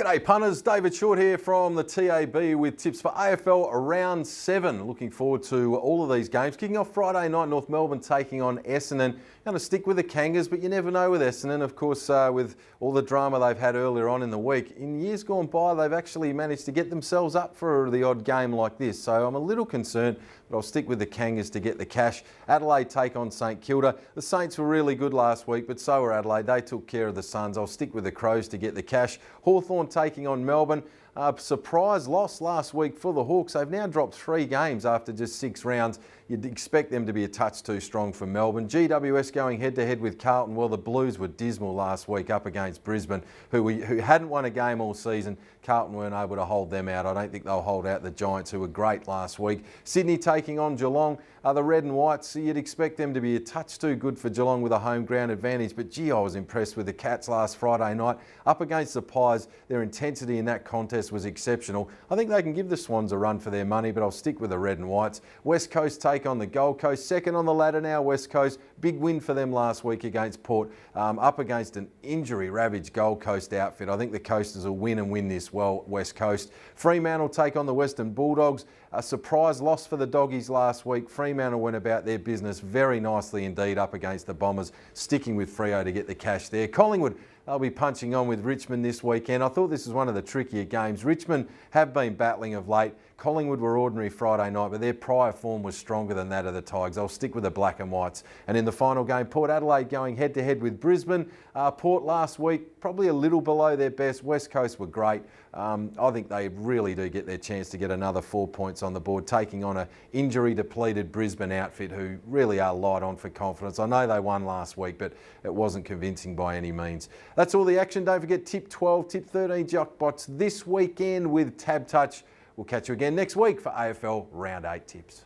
G'day punters, David Shortte here from the TAB with tips for AFL Round 7. Looking forward to all of these games. Kicking off Friday night, North Melbourne taking on Essendo. Going to stick with the Kangas, but you never know with Essendo. Of course, with all the drama they've had earlier on in the week. In years gone by, they've actually managed to get themselves up for the odd game like this. So I'm a little concerned, but I'll stick with the Kangas to get the cash. Adelaide take on St Kilda. The Saints were really good last week, but so were Adelaide. They took care of the Suns. I'll stick with the Crows to get the cash. Hawthorn taking on Melbourne. Surprise loss last week for the Hawks. They've now dropped 3 games after just 6 rounds. You'd expect them to be a touch too strong for Melbourne. GWS going head-to-head with Carlton. Well, the Blues were dismal last week up against Brisbane, who hadn't won a game all season. Carlton weren't able to hold them out. I don't think they'll hold out the Giants, who were great last week. Sydney taking on Geelong. The Red and Whites, you'd expect them to be a touch too good for Geelong with a home ground advantage. But gee, I was impressed with the Cats last Friday night. Up against the Pies, their intensity in that contest was exceptional. I think they can give the Swans a run for their money, but I'll stick with the Red and Whites. West Coast take on the Gold Coast. Second on the ladder now, West Coast. Big win for them last week against Port. Up against an injury-ravaged Gold Coast outfit. I think the Coasters will win and win this well, West Coast. Fremantle take on the Western Bulldogs. A surprise loss for the Doggies last week. Fremantle went about their business very nicely indeed up against the Bombers, sticking with Freo to get the cash there. Collingwood, they'll be punching on with Richmond this weekend. I thought this was one of the trickier games. Richmond have been battling of late. Collingwood were ordinary Friday night, but their prior form was stronger than that of the Tigers. I'll stick with the Black and Whites. And in the final game, Port Adelaide going head-to-head with Brisbane. Port last week, probably a little below their best. West Coast were great. I think they really do get their chance to get another 4 points on the board, taking on an injury-depleted Brisbane outfit who really are light on for confidence. I know they won last week, but it wasn't convincing by any means. That's all the action. Don't forget tip 12, tip 13 jackpots this weekend with TABtouch. We'll catch you again next week for AFL Round 8 tips.